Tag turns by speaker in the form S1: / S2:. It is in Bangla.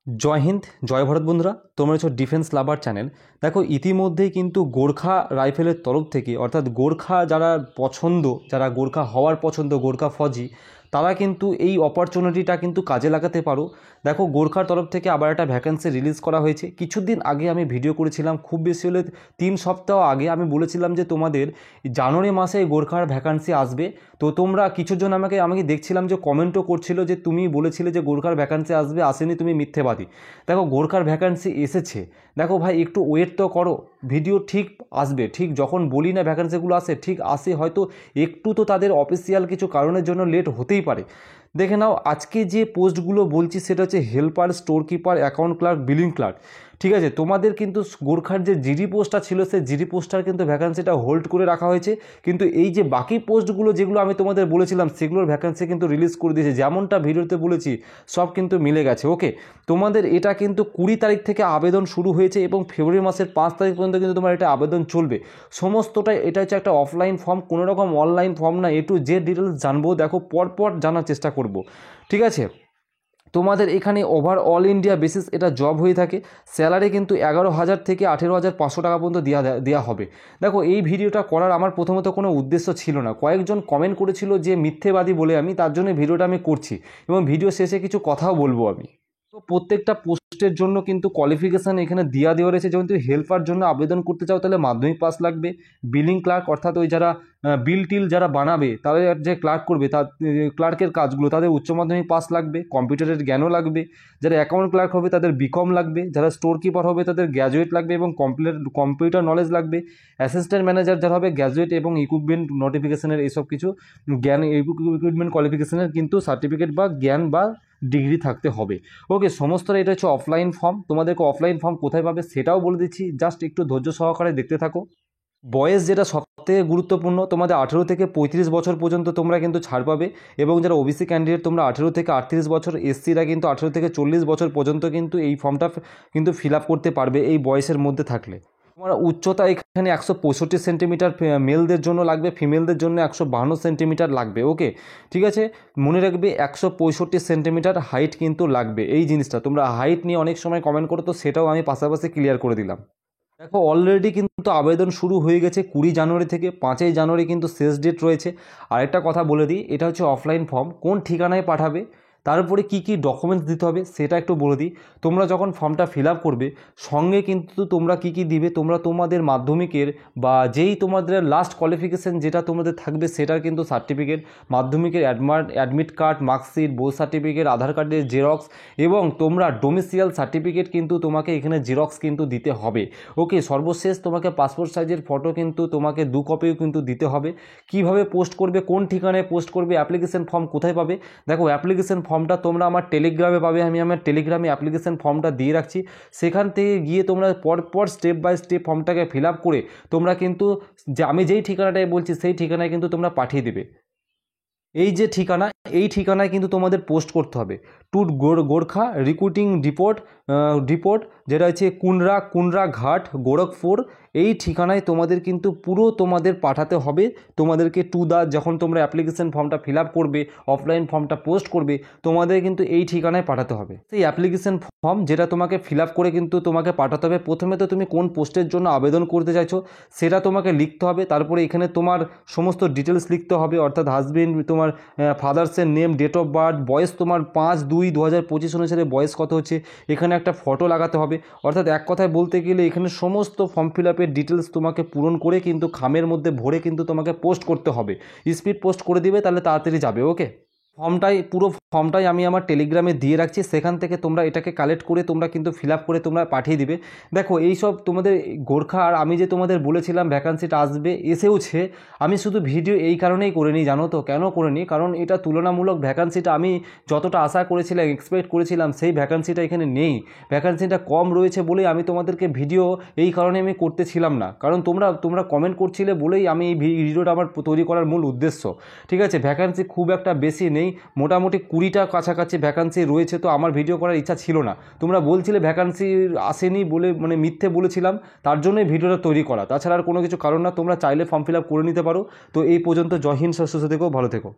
S1: जय हिंद जय भारत बंधुरा তোমরা হচ্ছে ডিফেন্স লাভার চ্যানেল। দেখো ইতিমধ্যেই কিন্তু গোর্খা রাইফেলের তরফ থেকে অর্থাৎ গোর্খা যারা পছন্দ, যারা গোর্খা হওয়ার পছন্দ, গোর্খা ফৌজি, তারা কিন্তু এই অপরচুনিটিটা কিন্তু কাজে লাগাতে পারো। দেখো গোর্খার তরফ থেকে আবার একটা ভ্যাকেন্সি রিলিজ করা হয়েছে। কিছুদিন আগে আমি ভিডিও করেছিলাম, খুব বেশি হলে 3 সপ্তাহ আগে আমি বলেছিলাম যে তোমাদের জানুয়ারি মাসে গোর্খার ভ্যাকেন্সি আসবে। তো তোমরা কিছুজন আমাকে দেখছিলাম যে কমেন্টও করছিল যে তুমি বলেছিলে যে গোর্খার ভ্যাকেন্সি আসবে, আসেনি, তুমি মিথ্যেবাদী। দেখো গোর্খার ভ্যাকেন্সি এসেছে। দেখো ভাই একটু ওয়েট তো করো, ভিডিও ঠিক আসবে। ঠিক যখন বলি না ভ্যাকেন্সিগুলো আসে, ঠিক আসে, হয়তো একটু তো তাদের অফিসিয়াল কিছু কারণের জন্য লেট হতেই পারে। দেখে নাও আজকে যে পোস্টগুলো বলছি সেটা হচ্ছে helper, store keeper, account clerk, billing clerk. ঠিক আছে, তোমাদের কিন্তু গোর্খার যে জিডি পোস্টটা ছিল সেই জিডি পোস্টটার কিন্তু ভ্যাকেন্সিটা হোল্ড করে রাখা হয়েছে, কিন্তু এই যে বাকি পোস্টগুলো যেগুলো আমি তোমাদের বলেছিলাম সেগুলোর ভ্যাকেন্সি কিন্তু রিলিজ করে দিয়েছে। যেমনটা ভিডিওতে বলেছি সব কিন্তু মিলে গেছে। ওকে, তোমাদের এটা কিন্তু 20 তারিখ থেকে আবেদন শুরু হয়েছে এবং ফেব্রুয়ারি মাসের 5 তারিখ পর্যন্ত কিন্তু তোমার এটা আবেদন চলবে সমস্তটাই। এটা হচ্ছে একটা অফলাইন ফর্ম, কোনো রকম অনলাইন ফর্ম না। একটু যে ডিটেলস জানবো দেখো পরপর জানার চেষ্টা করব, ঠিক আছে। তোমাদের এখানে ওভারঅল ইন্ডিয়া বেসিস এটা জব হয়ে থাকে। স্যালারি কিন্তু 11,000 থেকে 18,500 টাকা পর্যন্ত দেওয়া হবে। দেখো এই ভিডিওটা করার আমার প্রথমত কোনো উদ্দেশ্য ছিল না, কয়েকজন কমেন্ট করেছিল যে মিথ্যেবাদী বলে, আমি তার জন্য ভিডিওটা আমি করছি এবং ভিডিও শেষে কিছু কথাও বলবো আমি। তো প্রত্যেকটা পোস্টের জন্য কিন্তু কোয়ালিফিকেশান এখানে দেওয়া রয়েছে। যেমন তুমি হেল্পার জন্য আবেদন করতে চাও তাহলে মাধ্যমিক পাস লাগবে। বিলিং ক্লার্ক অর্থাৎ ওই যারা বিল টিল যারা বানাবে, তাদের যে ক্লার্ক করবে, তার ক্লার্কের কাজগুলো, তাদের উচ্চ মাধ্যমিক পাস লাগবে, কম্পিউটারের জ্ঞানও লাগবে। যারা অ্যাকাউন্ট ক্লার্ক হবে তাদের বিকম লাগবে, যারা স্টোর কিপার হবে তাদের গ্র্যাজুয়েট লাগবে এবং কম্পিউটার নলেজ লাগবে। অ্যাসিস্ট্যান্ট ম্যানেজার যারা হবে গ্র্যাজুয়েট এবং ইকুইপমেন্ট নোটিফিকেশনের এইসব কিছু জ্ঞান, ইকুইপমেন্ট কোয়ালিফিকেশনের কিন্তু সার্টিফিকেট বা জ্ঞান বা ডিগ্রি থাকতে হবে। ওকে, সমস্তটা এটা হচ্ছে অফলাইন ফর্ম। তোমাদেরকে অফলাইন ফর্ম কোথায় পাবে সেটাও বলে দিচ্ছি, জাস্ট একটু ধৈর্য সহকারে দেখতে থাকো। বয়স যেটা সবথেকে গুরুত্বপূর্ণ, তোমাদের 18 থেকে 35 বছর পর্যন্ত তোমরা কিন্তু ছাড় পাবে এবং যারা ওবিসি ক্যান্ডিডেট তোমরা 18 থেকে 38 বছর, এসসিরা কিন্তু 18 থেকে 40 বছর পর্যন্ত কিন্তু এই ফর্মটা কিন্তু ফিল আপ করতে পারবে এই বয়সের মধ্যে থাকলে। তোমার উচ্চতা এখানে 165 সেন্টিমিটার মেলদের জন্য লাগবে, ফিমেলদের জন্য 152 সেন্টিমিটার লাগবে। ওকে, ঠিক আছে, মনে রাখবে 165 সেন্টিমিটার হাইট কিন্তু লাগবে। এই জিনিসটা তোমরা হাইট নিয়ে অনেক সময় কমেন্ট করো, তো সেটাও আমি পাশাপাশি ক্লিয়ার করে দিলাম। দেখো অলরেডি কিন্তু আবেদন শুরু হয়ে গেছে 20 জানুয়ারি থেকে, 5ই জানুয়ারি কিন্তু শেষ ডেট রয়েছে। আরেকটা কথা বলে দিই, এটা হচ্ছে অফলাইন ফর্ম। কোন ঠিকানায় পাঠাবে, তারপরে কি কি ডকুমেন্টস দিতে হবে সেটা একটু বলে দিই। তোমরা যখন ফর্মটা ফিল আপ করবে সঙ্গে কিন্তু তোমরা কি কি দিবে, তোমরা তোমাদের মাধ্যমিকের বা যেই তোমাদের লাস্ট কোয়ালিফিকেশান যেটা তোমাদের থাকবে সেটার কিন্তু সার্টিফিকেট, মাধ্যমিকের admit card, marksheet, board certificate, Aadhaar কার্ডের জেরক্স এবং তোমরা ডোমিসিয়াল সার্টিফিকেট কিন্তু তোমাকে এখানে জেরক্স কিন্তু দিতে হবে। ওকে, সর্বশেষ তোমাকে পাসপোর্ট সাইজের ফটো কিন্তু তোমাকে 2 কপিও কিন্তু দিতে হবে। কিভাবে পোস্ট করবে, কোন ঠিকানায় পোস্ট করবে, অ্যাপ্লিকেশন ফর্ম কোথায় পাবে, দেখো অ্যাপ্লিকেশন ফর্মটা তোমরা আমার টেলিগ্রামে পাবে। আমি আমার টেলিগ্রামে অ্যাপ্লিকেশন ফর্মটা দিয়ে রাখছি, সেখান থেকে গিয়ে তোমরা পরপর স্টেপ বাই স্টেপ ফর্মটাকে ফিল আপ করে তোমরা কিন্তু আমি যেই ঠিকানাটায় বলছি সেই ঠিকানায় কিন্তু তোমরা পাঠিয়ে দেবে। এই যে ঠিকানা, এই ঠিকানায় কিন্তু তোমাদের পোস্ট করতে হবে টু গোর্খা রিক্রুটিং ডিপোর্ট যেটা হচ্ছে কুন্দ্রা ঘাট, গোরখপুর। এই ঠিকানায় তোমাদের কিন্তু পুরো তোমাদের পাঠাতে হবে। তোমাদেরকে যখন তোমরা অ্যাপ্লিকেশন ফর্মটা ফিল আপ করবে, অফলাইন ফর্মটা পোস্ট করবে, তোমাদের কিন্তু এই ঠিকানায় পাঠাতে হবে। সেই অ্যাপ্লিকেশন ফর্ম যেটা তোমাকে ফিল আপ করে কিন্তু তোমাকে পাঠাতে হবে। প্রথমে তো তুমি কোন পোস্টের জন্য আবেদন করতে চাইছো সেটা তোমাকে লিখতে হবে। তারপরে এখানে তোমার সমস্ত ডিটেলস লিখতে হবে, অর্থাৎ হাজবেন্ড, তোমার ফাদার্সের নেম, ডেট অফ বার্থ, বয়স তোমার 5/2/2025 অনুসারে বয়স কত হচ্ছে, এখানে একটা ফটো লাগাতে হবে। অর্থাৎ এক কথায় বলতে গেলে এখানে সমস্ত ফর্ম ফিল আপের ডিটেলস তোমাকে পূরণ করে কিন্তু খামের মধ্যে ভরে কিন্তু তোমাকে পোস্ট করতে হবে। স্পিড পোস্ট করে দিবে তাহলে তাড়াতাড়ি যাবে। ওকে, পুরো ফর্মটাই আমি আমার টেলিগ্রামে দিয়ে রাখছি, সেখান থেকে তোমরা এটাকে কালেক্ট করে তোমরা কিন্তু ফিল আপ করে তোমরা পাঠিয়ে দিবে। দেখো এইসব তোমাদের গোর্খা, আর আমি যে তোমাদের বলেছিলাম ভ্যাকান্সিটা আসবে, এসেওছে। আমি শুধু ভিডিও এই কারণেই করে নিই, জানো তো কেন করে নিই, কারণ এটা তুলনামূলক ভ্যাকান্সিটা আমি যতটা আশা করেছিলাম, এক্সপেক্ট করেছিলাম, সেই ভ্যাকান্সিটা এখানে নেই। ভ্যাকান্সিটা কম রয়েছে বলেই আমি তোমাদেরকে ভিডিও এই কারণে আমি করতেছিলাম না, কারণ তোমরা কমেন্ট করছিলে বলেই আমি এই ভিডিওটা আমার তৈরি করার মূল উদ্দেশ্য। ঠিক আছে, ভ্যাকান্সি খুব একটা বেশি নেই, মোটামুটি 20টা কাছাকাছি ভ্যাকান্সি রয়েছে। তো আমার ভিডিও করার ইচ্ছা ছিল না, তোমরা বলছিলে ভ্যাকান্সি আসেনি বলে, মানে মিথ্যে বলেছিলাম, তার জন্যই ভিডিওটা তৈরি করা, তাছাড়া আর কোনো কিছু কারণ না। তোমরা চাইলে ফর্ম ফিল আপ করে নিতে পারো। তো এই পর্যন্ত, জয় হিন্দ, সুস্থ থেকো, ভালো থেকো।